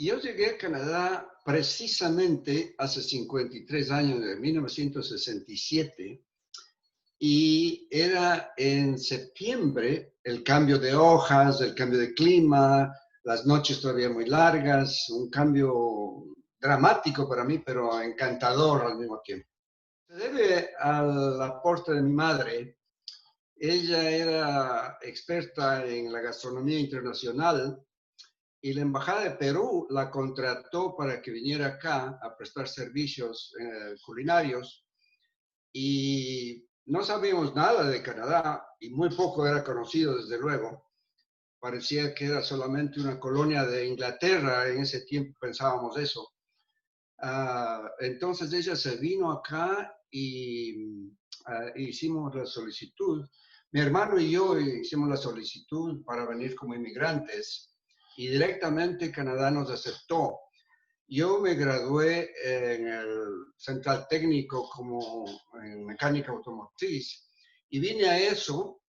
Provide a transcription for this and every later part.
Yo llegué a Canadá precisamente hace 53 años, en 1967, y era en septiembre el cambio de hojas, el cambio de clima, las noches todavía muy largas, un cambio dramático para mí, pero encantador al mismo tiempo. Se debe al aporte de mi madre. Ella era experta en la gastronomía internacional y la Embajada de Perú la contrató para que viniera acá a prestar servicios culinarios y no sabíamos nada de Canadá y muy poco era conocido desde luego. Parecía que era solamente una colonia de Inglaterra, en ese tiempo pensábamos eso. Entonces ella se vino acá y hicimos la solicitud. Mi hermano y yo hicimos la solicitud para venir como inmigrantes y directamente Canadá nos aceptó. Yo me gradué en el Central Técnico como en mecánica automotriz y vine a eso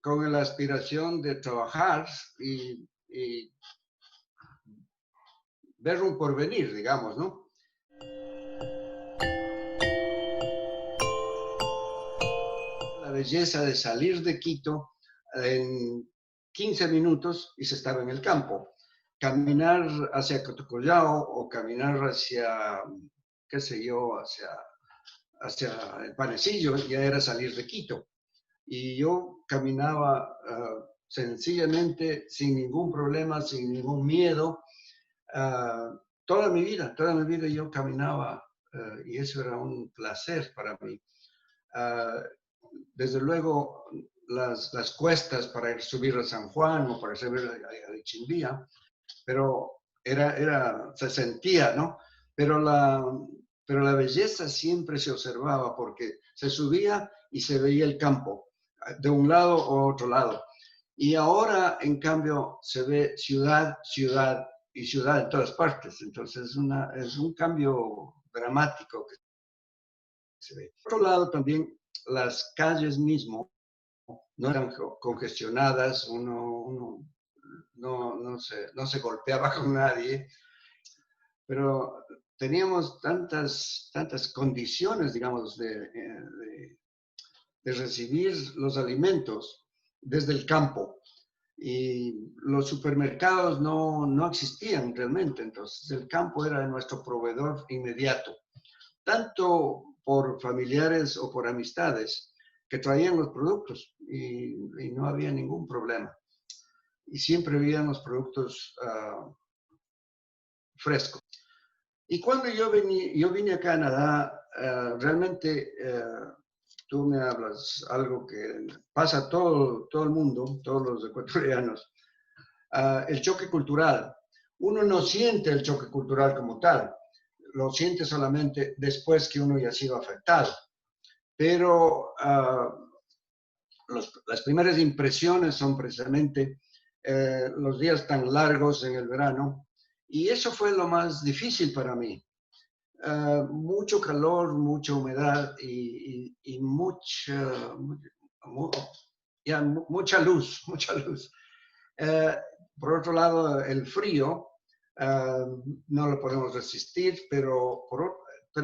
con la aspiración de trabajar y ver un porvenir, digamos, ¿no? La belleza de salir de Quito en 15 minutos y se estaba en el campo. Caminar hacia Cotocollao o caminar hacia, qué sé yo, hacia el Panecillo, ya era salir de Quito. Y yo caminaba sencillamente, sin ningún problema, sin ningún miedo. Toda mi vida yo caminaba y eso era un placer para mí. Desde luego, las cuestas para subir a San Juan o para subir a Chimbía, pero se sentía, ¿no? Pero la belleza siempre se observaba porque se subía y se veía el campo, de un lado o otro lado. Y ahora, en cambio, se ve ciudad, ciudad y ciudad en todas partes. Entonces, es un cambio dramático que se ve. Por otro lado, también las calles mismo no eran congestionadas, uno no se golpeaba con nadie, pero teníamos tantas condiciones, digamos, de recibir los alimentos desde el campo. Y los supermercados no existían realmente, entonces el campo era nuestro proveedor inmediato, tanto por familiares o por amistades que traían los productos y no había ningún problema. Y siempre habían los productos frescos. Y cuando yo vine a Canadá, realmente tú me hablas algo que pasa a todo el mundo, todos los ecuatorianos, el choque cultural. Uno no siente el choque cultural como tal, lo siente solamente después que uno ya ha sido afectado. Pero las primeras impresiones son precisamente los días tan largos en el verano, y eso fue lo más difícil para mí. Mucho calor, mucha humedad y mucha luz, mucha luz. Por otro lado, el frío no lo podemos resistir, pero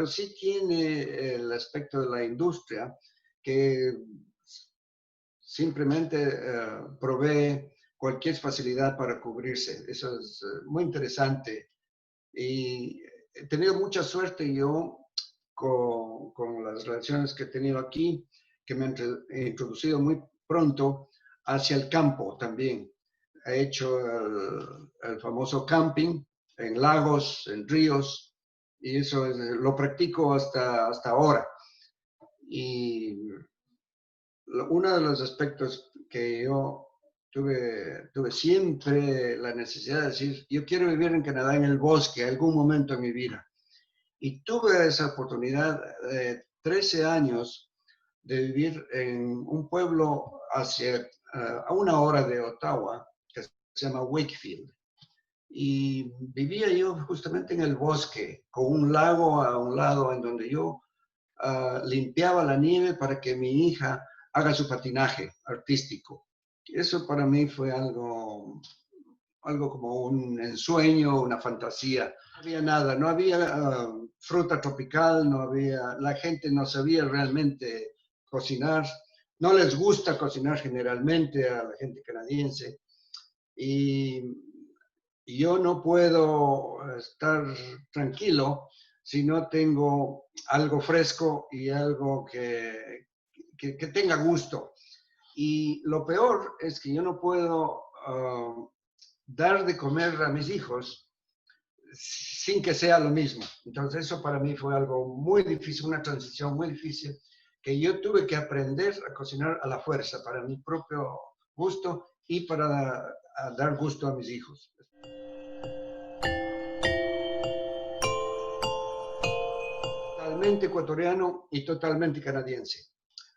sí tiene el aspecto de la industria que simplemente provee cualquier facilidad para cubrirse. Eso es muy interesante. Y he tenido mucha suerte yo con las relaciones que he tenido aquí, que me han introducido muy pronto hacia el campo también. He hecho el famoso camping en lagos, en ríos, y eso lo practico hasta ahora. Y uno de los aspectos que yo tuve siempre la necesidad de decir, yo quiero vivir en Canadá en el bosque, algún momento en mi vida. Y tuve esa oportunidad de 13 años de vivir en un pueblo a una hora de Ottawa, que se llama Wakefield. Y vivía yo justamente en el bosque, con un lago a un lado en donde yo limpiaba la nieve para que mi hija haga su patinaje artístico. Eso para mí fue algo algo como un ensueño, una fantasía. No había nada, no había fruta tropical, no había, la gente no sabía realmente cocinar, no les gusta cocinar generalmente a la gente canadiense y yo no puedo estar tranquilo si no tengo algo fresco y algo que tenga gusto. Y lo peor es que yo no puedo dar de comer a mis hijos sin que sea lo mismo. Entonces eso para mí fue algo muy difícil, una transición muy difícil, que yo tuve que aprender a cocinar a la fuerza para mi propio gusto y para dar gusto a mis hijos. Totalmente ecuatoriano y totalmente canadiense.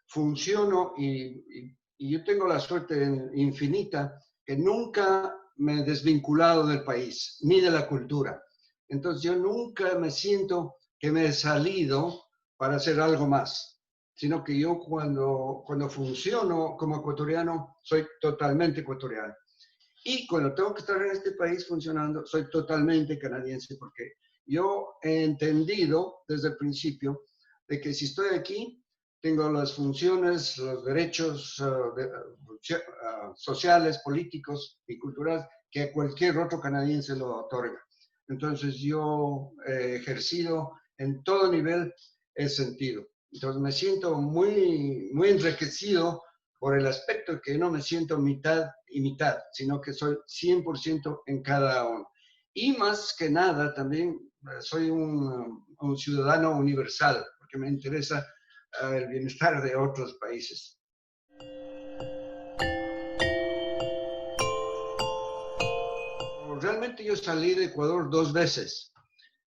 Funciono y yo tengo la suerte infinita que nunca me he desvinculado del país ni de la cultura. Entonces yo nunca me siento que me he salido para hacer algo más, sino que yo cuando funciono como ecuatoriano soy totalmente ecuatoriano. Y cuando tengo que estar en este país funcionando, soy totalmente canadiense porque yo he entendido desde el principio de que si estoy aquí, tengo las funciones, los derechos sociales, políticos y culturales que cualquier otro canadiense lo otorga. Entonces yo he ejercido en todo nivel ese sentido. Entonces me siento muy, muy enriquecido por el aspecto que no me siento mitad y mitad, sino que soy 100% en cada uno. Y más que nada también soy un ciudadano universal, porque me interesa el bienestar de otros países. Realmente yo salí de Ecuador 2 veces.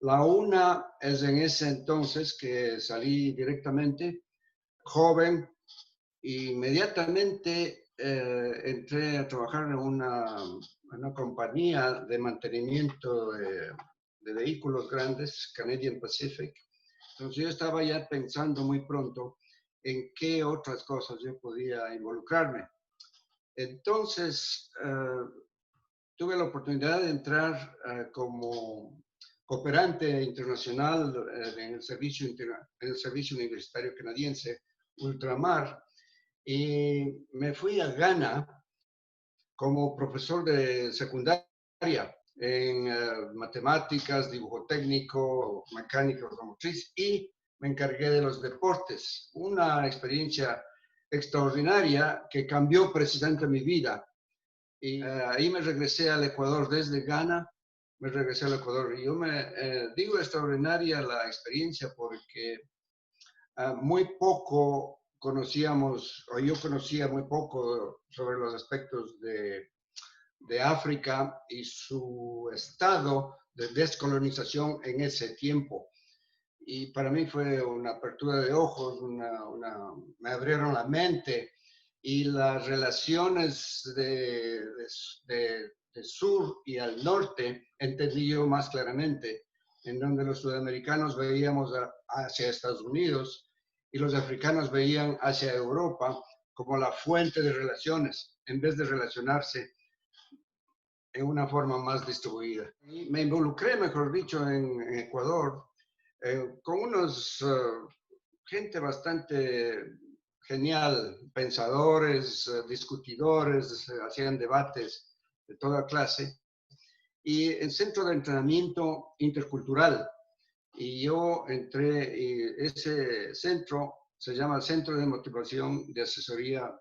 La una es en ese entonces que salí directamente, joven, e inmediatamente entré a trabajar en una compañía de mantenimiento de vehículos grandes, Canadian Pacific. Entonces yo estaba ya pensando muy pronto en qué otras cosas yo podía involucrarme. Entonces tuve la oportunidad de entrar como cooperante internacional en el servicio universitario canadiense, Ultramar, y me fui a Ghana como profesor de secundaria en matemáticas, dibujo técnico, mecánica automotriz y me encargué de los deportes. Una experiencia extraordinaria que cambió precisamente mi vida. Y ahí me regresé al Ecuador desde Ghana, me regresé al Ecuador. Y yo me digo extraordinaria la experiencia porque muy poco conocíamos, o yo conocía muy poco sobre los aspectos de África y su estado de descolonización en ese tiempo. Y para mí fue una apertura de ojos, me abrieron la mente y las relaciones de sur y al norte entendí yo más claramente, en donde los sudamericanos veíamos hacia Estados Unidos y los africanos veían hacia Europa como la fuente de relaciones, en vez de relacionarse en una forma más distribuida. Y me involucré, mejor dicho, en Ecuador con unos gente bastante genial, pensadores, discutidores, hacían debates de toda clase, y el centro de entrenamiento intercultural. Y yo entré, y ese centro se llama Centro de Motivación de Asesoría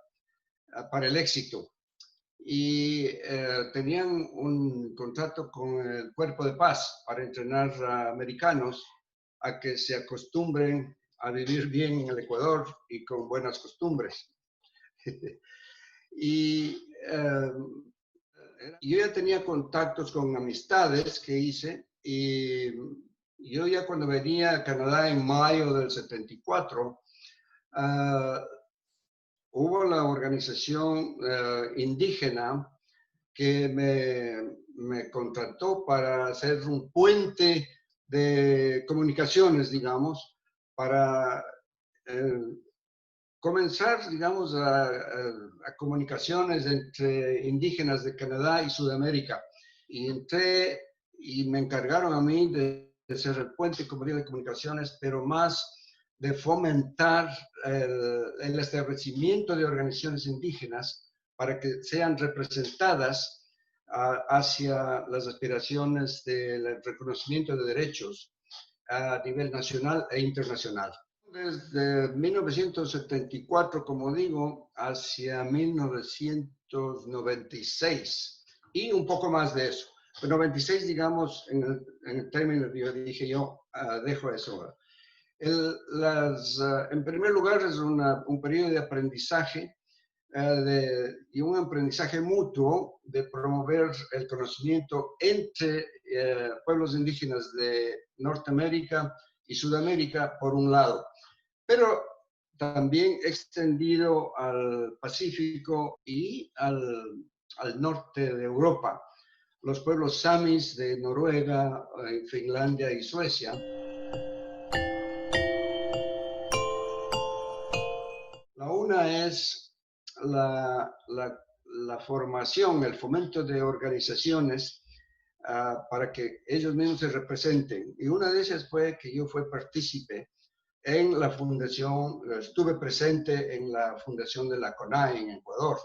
para el Éxito. Y tenían un contrato con el Cuerpo de Paz para entrenar a americanos a que se acostumbren a vivir bien en el Ecuador y con buenas costumbres. Y yo ya tenía contactos con amistades que hice y yo ya cuando venía a Canadá en mayo del 74, hubo la organización indígena que me contrató para hacer un puente de comunicaciones, digamos, para comenzar, digamos, a comunicaciones entre indígenas de Canadá y Sudamérica. y entré y me encargaron a mí de ser el puente, como digo, de comunicaciones, pero más de fomentar el establecimiento de organizaciones indígenas para que sean representadas hacia las aspiraciones del reconocimiento de derechos a nivel nacional e internacional. Desde 1974, como digo, hacia 1996 y un poco más de eso. Pero 96, digamos, en el término que yo dije, yo dejo eso. En primer lugar, es un periodo de aprendizaje y un aprendizaje mutuo de promover el conocimiento entre pueblos indígenas de Norteamérica y Sudamérica, por un lado, pero también extendido al Pacífico y al norte de Europa. Los pueblos samis de Noruega, Finlandia y Suecia. La una es la formación, el fomento de organizaciones para que ellos mismos se representen. Y una de esas fue que yo fui partícipe en la fundación, estuve presente en la fundación de la CONAE en Ecuador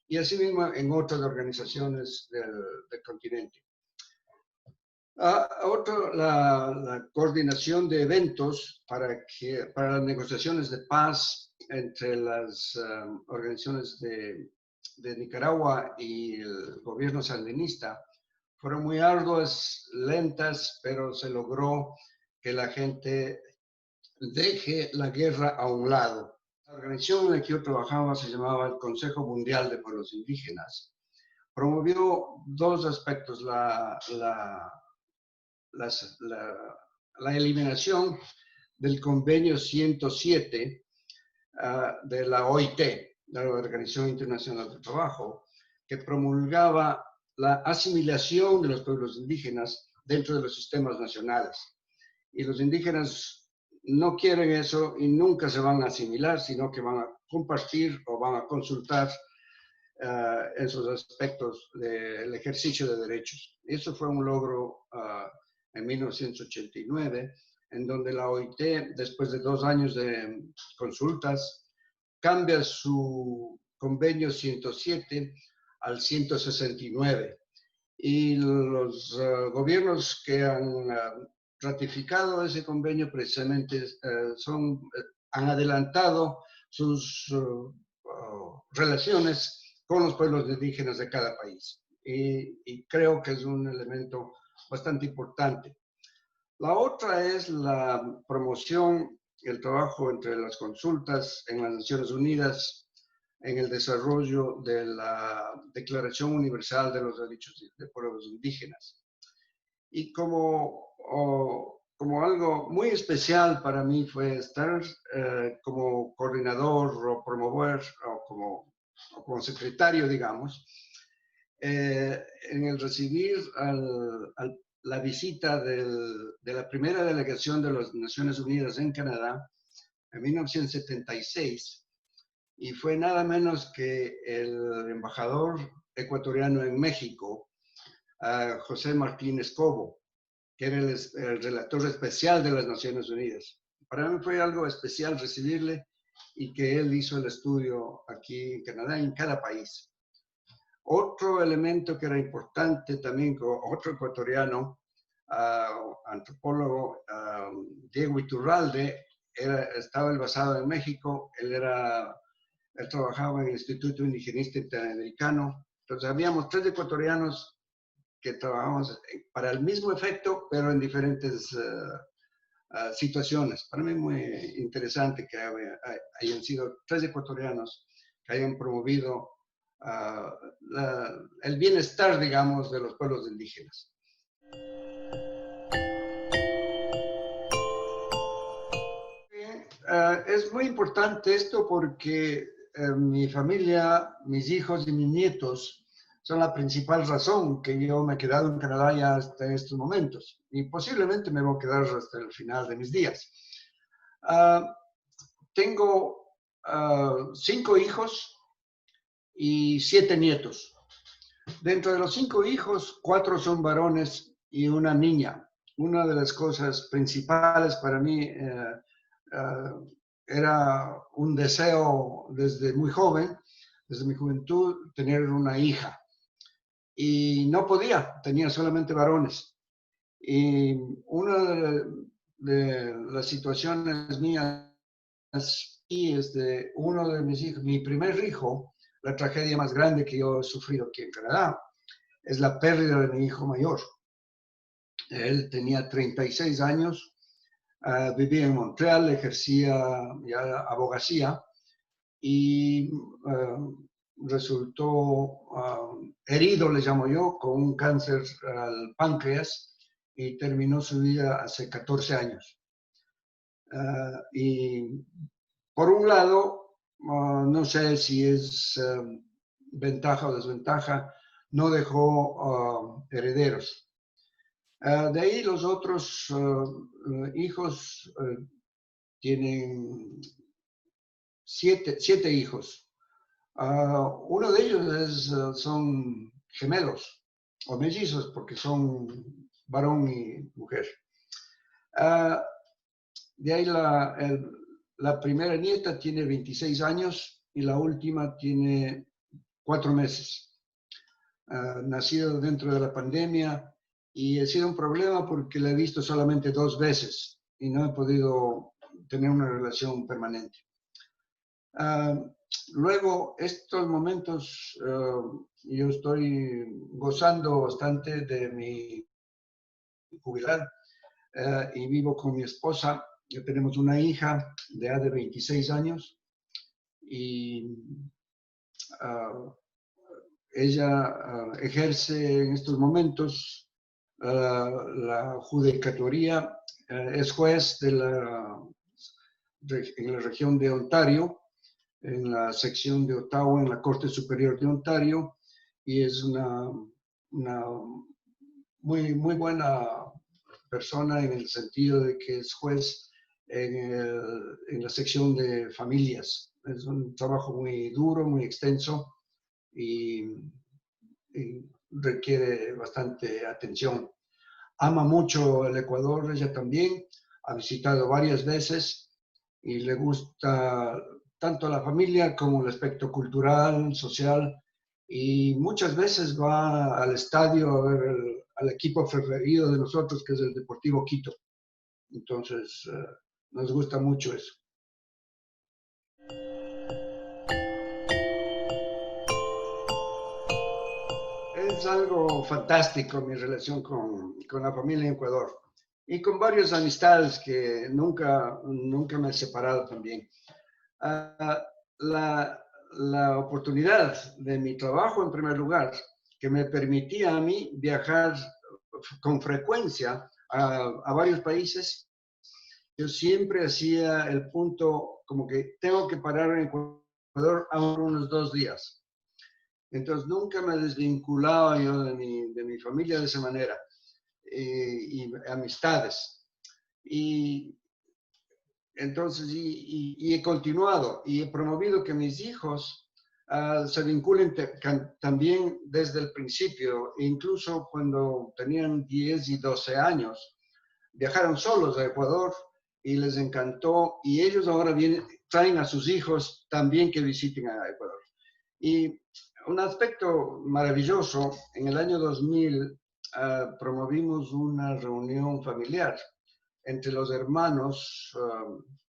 y asimismo en otras organizaciones del continente. La coordinación de eventos para las negociaciones de paz entre las organizaciones de Nicaragua y el gobierno sandinista fueron muy arduas, lentas, pero se logró que la gente deje la guerra a un lado. La organización en la que yo trabajaba se llamaba el Consejo Mundial de Pueblos Indígenas. Promovió dos aspectos, la eliminación del convenio 107 de la OIT, de la Organización Internacional del Trabajo, que promulgaba la asimilación de los pueblos indígenas dentro de los sistemas nacionales. Y los indígenas no quieren eso y nunca se van a asimilar, sino que van a compartir o van a consultar esos aspectos del ejercicio de derechos. Eso fue un logro en 1989, en donde la OIT, después de 2 años de consultas, cambia su convenio 107 al 169. Y los gobiernos que han ratificado ese convenio precisamente han adelantado sus relaciones con los pueblos indígenas de cada país. Y creo que es un elemento bastante importante. La otra es la promoción, el trabajo entre las consultas en las Naciones Unidas en el desarrollo de la Declaración Universal de los Derechos de Pueblos Indígenas. Y como algo muy especial para mí fue estar como coordinador o promover o como secretario, digamos, en el recibir la visita de la primera delegación de las Naciones Unidas en Canadá en 1976, y fue nada menos que el embajador ecuatoriano en México, José Martínez Cobo, que era el relator especial de las Naciones Unidas. Para mí fue algo especial recibirle y que él hizo el estudio aquí en Canadá, en cada país. Otro elemento que era importante también, otro ecuatoriano, antropólogo, Diego Iturralde, estaba basado en México, él trabajaba en el Instituto Indigenista Interamericano. Entonces habíamos 3 ecuatorianos que trabajamos para el mismo efecto, pero en diferentes situaciones. Para mí muy interesante que hayan sido 3 ecuatorianos que hayan promovido el bienestar, digamos, de los pueblos indígenas. Es muy importante esto porque mi familia, mis hijos y mis nietos son la principal razón que yo me he quedado en Canadá ya hasta estos momentos, y posiblemente me voy a quedar hasta el final de mis días. Tengo 5 hijos y 7 nietos. Dentro de los 5 hijos, 4 son varones y una niña. Una de las cosas principales para mí era un deseo desde muy joven, desde mi juventud, tener una hija. Y no podía, tenía solamente varones. Y una de las situaciones mías y uno de mis hijos, mi primer hijo, la tragedia más grande que yo he sufrido aquí en Canadá, es la pérdida de mi hijo mayor. Él tenía 36 años, vivía en Montreal, ejercía ya abogacía y resultó herido, le llamo yo, con un cáncer al páncreas y terminó su vida hace 14 años. Y por un lado, no sé si es ventaja o desventaja, no dejó herederos. De ahí los otros hijos tienen siete hijos. Uno de ellos son gemelos o mellizos porque son varón y mujer. De ahí la primera nieta tiene 26 años y la última tiene 4 meses. Nacido dentro de la pandemia y ha sido un problema porque la he visto solamente 2 veces y no he podido tener una relación permanente. Luego, estos momentos, yo estoy gozando bastante de mi jubilar y vivo con mi esposa. Ya tenemos una hija de edad de 26 años y ella ejerce en estos momentos la judicatoría, es juez en la región de Ontario, en la sección de Ottawa, en la Corte Superior de Ontario, y es una muy buena persona en el sentido de que es juez en la sección de familias. Es un trabajo muy duro, muy extenso y requiere bastante atención. Ama mucho el Ecuador, ella también, ha visitado varias veces y le gusta tanto la familia como el aspecto cultural, social, y muchas veces va al estadio a ver al equipo preferido de nosotros, que es el Deportivo Quito. Entonces, nos gusta mucho eso. Es algo fantástico mi relación con la familia en Ecuador y con varias amistades que nunca me he separado también. La oportunidad de mi trabajo, en primer lugar, que me permitía a mí viajar con frecuencia a varios países, yo siempre hacía el punto como que tengo que parar en Ecuador a unos 2 días. Entonces nunca me desvinculaba yo de mi familia de esa manera y amistades. Y entonces, y he continuado y he promovido que mis hijos se vinculen también desde el principio, incluso cuando tenían 10 y 12 años. Viajaron solos a Ecuador y les encantó y ellos ahora traen a sus hijos también que visiten a Ecuador. Y un aspecto maravilloso, en el año 2000 promovimos una reunión familiar entre los hermanos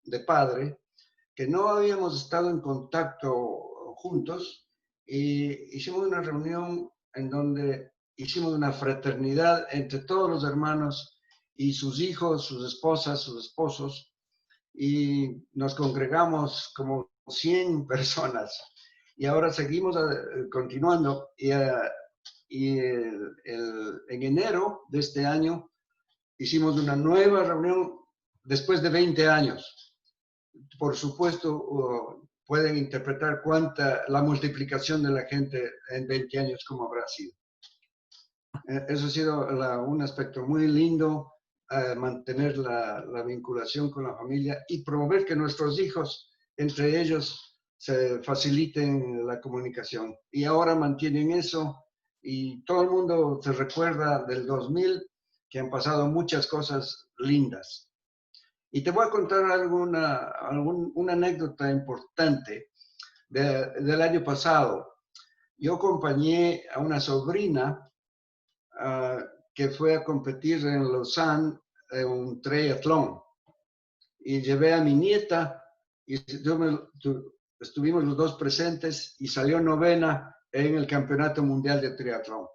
de padre que no habíamos estado en contacto juntos y hicimos una reunión en donde hicimos una fraternidad entre todos los hermanos y sus hijos, sus esposas, sus esposos y nos congregamos como 100 personas y ahora seguimos continuando y en enero de este año hicimos una nueva reunión después de 20 años. Por supuesto, pueden interpretar la multiplicación de la gente en 20 años como habrá sido. Eso ha sido un aspecto muy lindo, mantener la vinculación con la familia y promover que nuestros hijos, entre ellos, se faciliten la comunicación. Y ahora mantienen eso y todo el mundo se recuerda del 2000, que han pasado muchas cosas lindas. Y te voy a contar una anécdota importante del año pasado. Yo acompañé a una sobrina que fue a competir en Lausanne en un triatlón. Y llevé a mi nieta y estuvimos los dos presentes y salió novena en el Campeonato Mundial de Triatlón.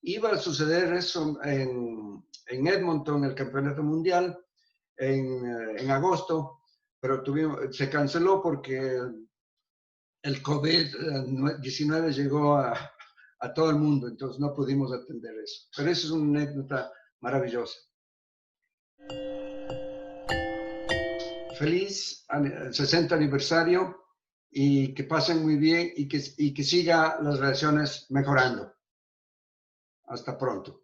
Iba a suceder eso en Edmonton, el Campeonato Mundial, en agosto, pero se canceló porque el COVID-19 llegó a todo el mundo, entonces no pudimos atender eso. Pero eso es una anécdota maravillosa. Feliz 60 aniversario y que pasen muy bien y que siga las relaciones mejorando. Hasta pronto.